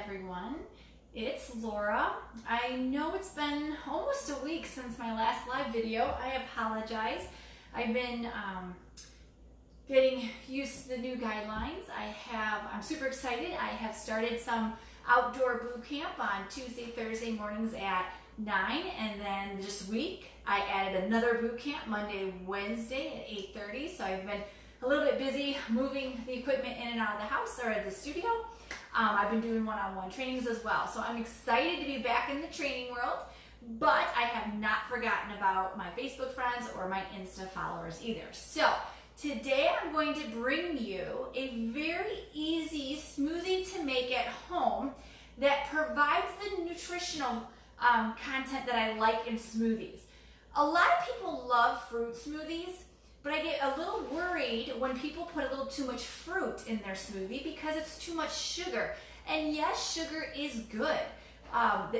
everyone. It's Laura. I know it's been almost a week since my last live video. I apologize. I've been getting used to the new guidelines. I'm super excited. I have started some outdoor boot camp on Tuesday, Thursday mornings at 9, and then this week I added another boot camp Monday, Wednesday at 8:30. So I've been a little bit busy moving the equipment in and out of the house or the studio. I've been doing one-on-one trainings as well. So I'm excited to be back in the training world, but I have not forgotten about my Facebook friends or my Insta followers either. So today I'm going to bring you a very easy smoothie to make at home that provides the nutritional content that I like in smoothies. A lot of people love fruit smoothies, but I get a little worried when people put a little too much fruit in their smoothie because it's too much sugar. And yes, sugar is good.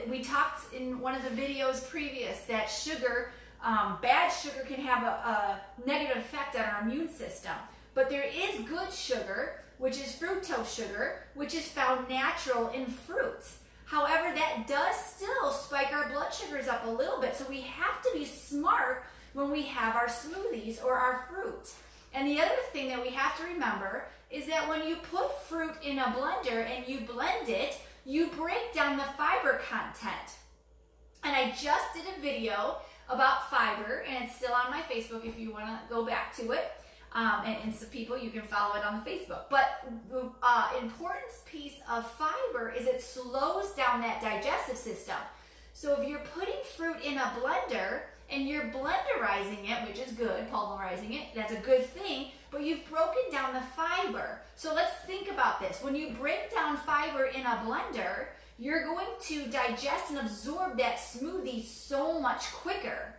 We talked in one of the videos previous that sugar, bad sugar can have a negative effect on our immune system. But there is good sugar, which is fructose sugar, which is found natural in fruits. However, that does still spike our blood sugars up a little bit, so we have to be smart when we have our smoothies or our fruit. And the other thing that we have to remember is that when you put fruit in a blender and you blend it, you break down the fiber content. And I just did a video about fiber, and it's still on my Facebook if you want to go back to it. And Insta people, you can follow it on the Facebook. But the important piece of fiber is it slows down that digestive system. So if you're putting fruit in a blender and you're blenderizing it, which is good, pulverizing it, that's a good thing, but you've broken down the fiber. So let's think about this. When you break down fiber in a blender, you're going to digest and absorb that smoothie so much quicker.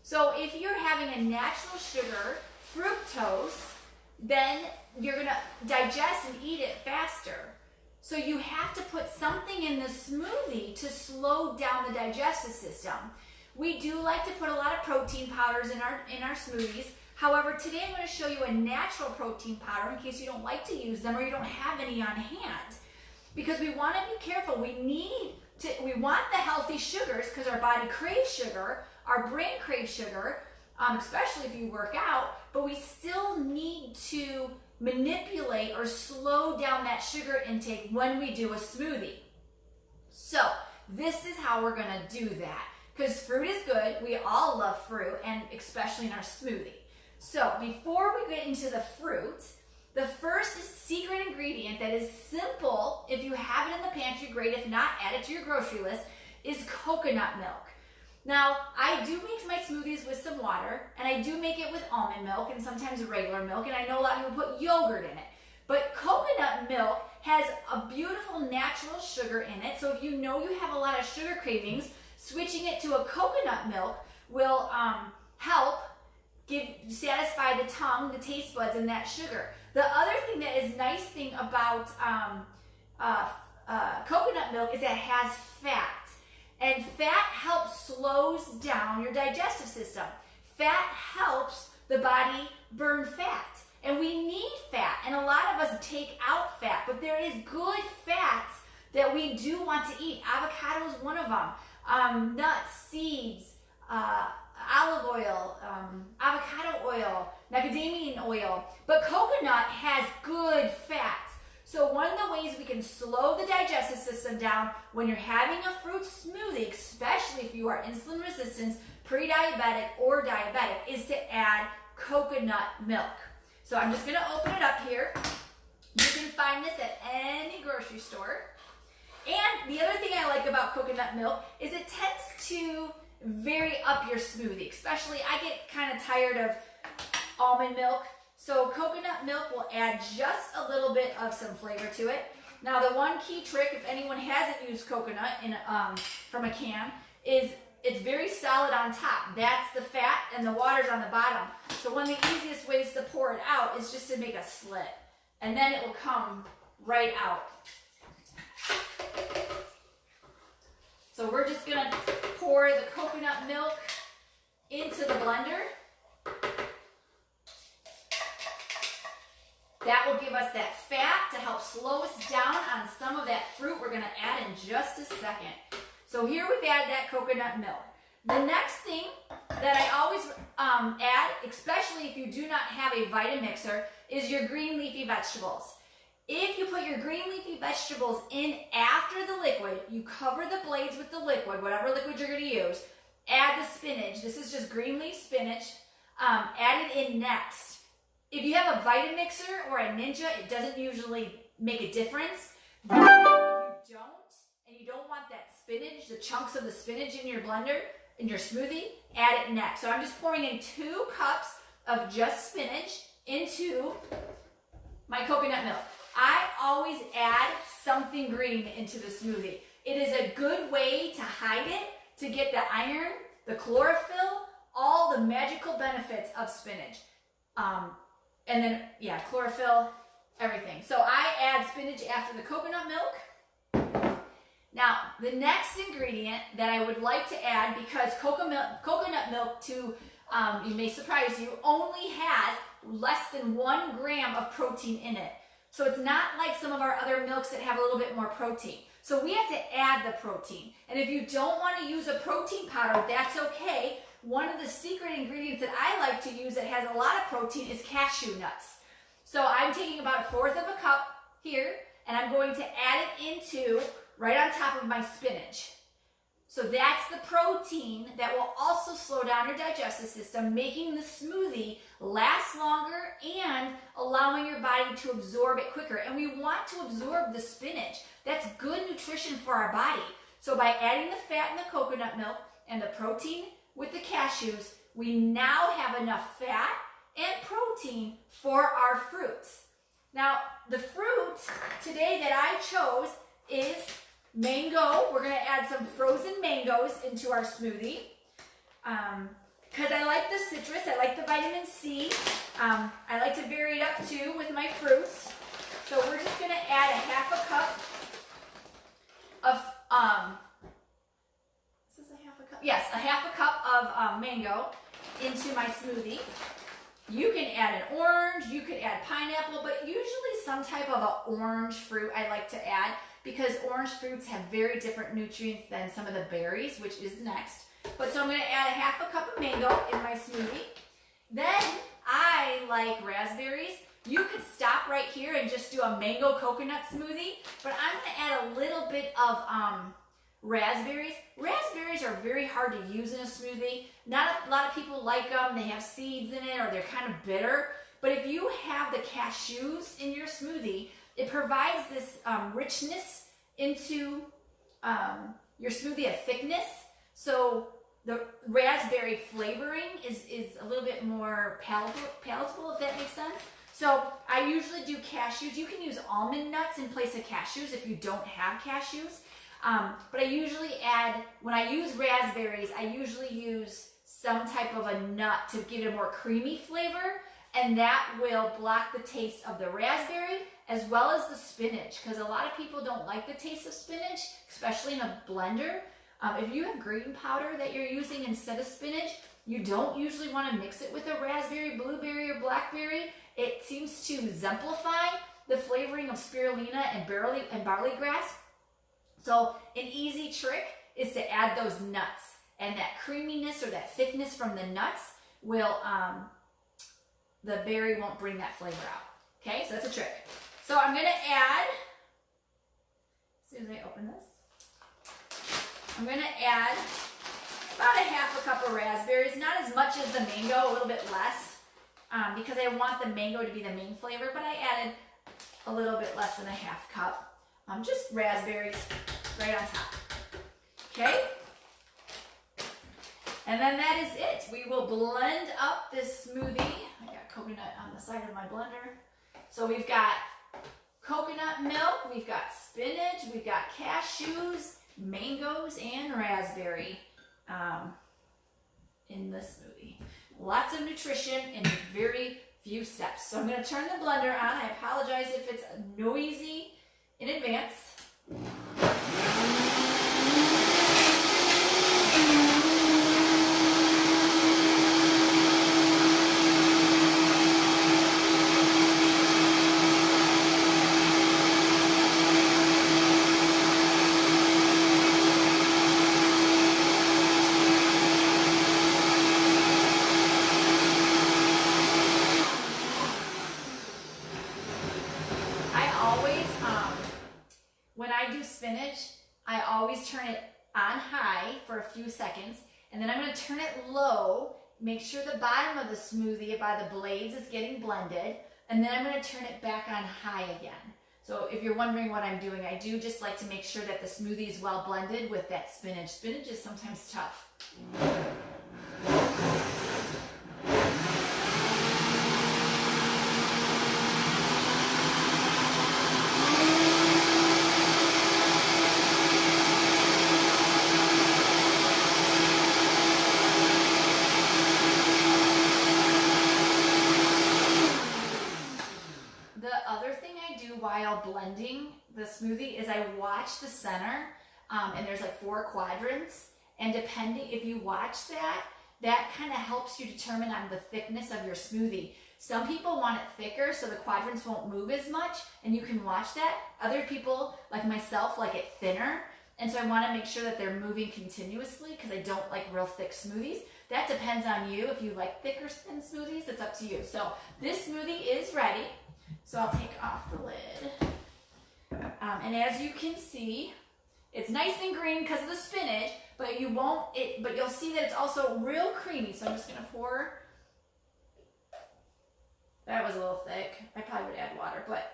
So if you're having a natural sugar, fructose, then you're going to digest and eat it faster. So you have to put something in the smoothie to slow down the digestive system. We do like to put a lot of protein powders in our smoothies. However, today I'm going to show you a natural protein powder in case you don't like to use them or you don't have any on hand. Because we want to be careful. We want the healthy sugars because our body craves sugar, our brain craves sugar, especially if you work out, but we still need to manipulate or slow down that sugar intake when we do a smoothie. So this is how we're going to do that. Because fruit is good, we all love fruit, and especially in our smoothie. So before we get into the fruit, the first secret ingredient that is simple, if you have it in the pantry, great. If not, add it to your grocery list, is coconut milk. Now, I do mix my smoothies with some water, and I do make it with almond milk and sometimes regular milk, and I know a lot of people put yogurt in it. But coconut milk has a beautiful natural sugar in it, so if you know you have a lot of sugar cravings, switching it to a coconut milk will help satisfy the tongue, the taste buds, and that sugar. The other thing that is nice thing about coconut milk is that it has fat. And fat slows down your digestive system. Fat helps the body burn fat. And we need fat. And a lot of us take out fat. But there is good fats that we do want to eat. Avocado is one of them. Nuts, seeds, olive oil, avocado oil, macadamia oil. But coconut has good fats. So one of the ways we can slow the digestive system down when you're having a fruit smoothie, especially if you are insulin resistant, pre-diabetic, or diabetic, is to add coconut milk. So I'm just going to open it up here. You can find this at any grocery store. And the other thing I like about coconut milk is it tends to vary up your smoothie. Especially, I get kind of tired of almond milk. So coconut milk will add just a little bit of some flavor to it. Now the one key trick, if anyone hasn't used coconut from a can, is it's very solid on top. That's the fat and the water's on the bottom. So one of the easiest ways to pour it out is just to make a slit. And then it will come right out. So we're just going to pour the coconut milk into the blender. That will give us that fat to help slow us down on some of that fruit we're going to add second. So here we've added that coconut milk. The next thing that I always add, especially if you do not have a Vitamixer, is your green leafy vegetables. If you put your green leafy vegetables in after the liquid, you cover the blades with the liquid, whatever liquid you're going to use, add the spinach. This is just green leaf spinach. Add it in next. If you have a Vitamixer or a Ninja, it doesn't usually make a difference. But if you don't, and you don't want that spinach, the chunks of the spinach in your blender, in your smoothie, add it next. So I'm just pouring in 2 cups of just spinach into my coconut milk. I always add something green into the smoothie. It is a good way to hide it, to get the iron, the chlorophyll, all the magical benefits of spinach. And then, yeah, chlorophyll, everything. So I add spinach after the coconut milk. Now, the next ingredient that I would like to add, because coconut milk, you may surprise you, only has less than 1 gram of protein in it. So it's not like some of our other milks that have a little bit more protein. So we have to add the protein. And if you don't want to use a protein powder, that's okay. One of the secret ingredients that I like to use that has a lot of protein is cashew nuts. So I'm taking about 1/4 of a cup here, and I'm going to add it into right on top of my spinach. So that's the protein that will also slow down your digestive system, making the smoothie last longer and allowing your body to absorb it quicker. And we want to absorb the spinach. That's good nutrition for our body. So by adding the fat in the coconut milk and the protein with the cashews, we now have enough fat and protein for our fruits. Now, the fruit today that I chose is mango. We're going to add some frozen mangoes into our smoothie because I like the citrus. I like the vitamin C. I like to vary it up too with my fruits. So we're just going to add a 1/2 cup of, is this a 1/2 cup? Yes, a 1/2 cup of mango into my smoothie. You can add an orange, you could add pineapple, but usually some type of an orange fruit I like to add, because orange fruits have very different nutrients than some of the berries, which is next. But so I'm going to add a 1/2 cup of mango in my smoothie. Then I like raspberries. You could stop right here and just do a mango coconut smoothie, but I'm going to add a little bit of raspberries. Raspberries are very hard to use in a smoothie. Not a lot of people like them. They have seeds in it or they're kind of bitter. But if you have the cashews in your smoothie, it provides this richness into your smoothie, a thickness. So the raspberry flavoring is a little bit more palatable, if that makes sense. So I usually do cashews. You can use almond nuts in place of cashews if you don't have cashews. But I usually add, when I use raspberries, I usually use some type of a nut to give it a more creamy flavor, and that will block the taste of the raspberry as well as the spinach, because a lot of people don't like the taste of spinach, especially in a blender. If you have green powder that you're using instead of spinach, you don't usually want to mix it with a raspberry, blueberry, or blackberry. It seems to exemplify the flavoring of spirulina and barley grass. So an easy trick is to add those nuts, and that creaminess or that thickness from the nuts will, the berry won't bring that flavor out. Okay, so that's a trick. So I'm going to add, as soon as I open this, I'm going to add about a 1/2 cup of raspberries, not as much as the mango, a little bit less, because I want the mango to be the main flavor, but I added a little bit less than a 1/2 cup. Just raspberries right on top. Okay? And then that is it. We will blend up this smoothie. I got coconut on the side of my blender. So we've got coconut milk, we've got spinach, we've got cashews, mangoes, and raspberry in the smoothie. Lots of nutrition in very few steps. So I'm going to turn the blender on. I apologize if it's noisy in advance. when I do spinach, I always turn it on high for a few seconds, and then I'm going to turn it low, make sure the bottom of the smoothie by the blades is getting blended, and then I'm going to turn it back on high again. So if you're wondering what I'm doing, I do just like to make sure that the smoothie is well blended with that spinach. Spinach is sometimes tough. While blending the smoothie is I watch the center, and there's like 4 quadrants, and depending if you watch that kind of helps you determine on the thickness of your smoothie. Some people want it thicker so the quadrants won't move as much, and you can watch that. Other people, like myself, like it thinner, and so I want to make sure that they're moving continuously because I don't like real thick smoothies. That depends on you. If you like thicker thin smoothies, it's up to you. So this smoothie is ready. So I'll take off the lid. And as you can see, it's nice and green because of the spinach, but you'll see that it's also real creamy. So I'm just gonna pour. That was a little thick. I probably would add water, but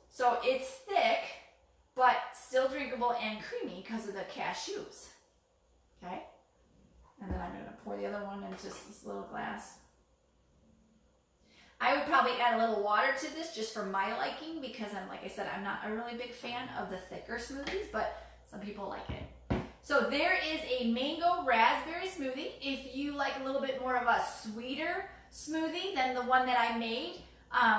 so it's thick, but still drinkable and creamy because of the cashews. Okay, and then I'm gonna pour the other one into this little glass. I would probably add a little water to this just for my liking because like I said, I'm not a really big fan of the thicker smoothies, but some people like it. So there is a mango raspberry smoothie. If you like a little bit more of a sweeter smoothie than the one that I made,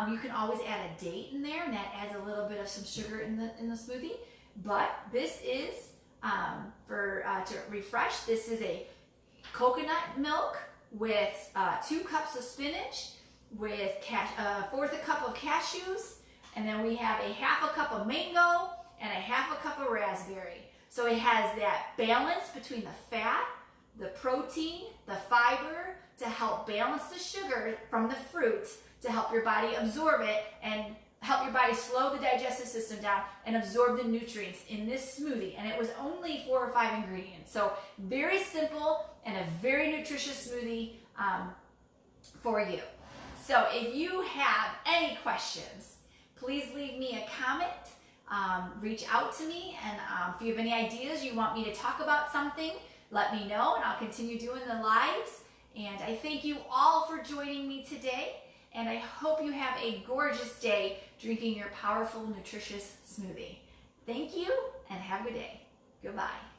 you can always add a date in there, and that adds a little bit of some sugar in the smoothie. But this is, to refresh, this is a coconut milk with 2 cups of spinach, with 1/4 cup of cashews, and then we have a 1/2 cup of mango and a 1/2 cup of raspberry. So it has that balance between the fat, the protein, the fiber to help balance the sugar from the fruit to help your body absorb it and help your body slow the digestive system down and absorb the nutrients in this smoothie. And it was only 4 or 5 ingredients. So very simple and a very nutritious smoothie for you. So if you have any questions, please leave me a comment, reach out to me, and if you have any ideas you want me to talk about something, let me know and I'll continue doing the lives. And I thank you all for joining me today, and I hope you have a gorgeous day drinking your powerful, nutritious smoothie. Thank you and have a good day. Goodbye.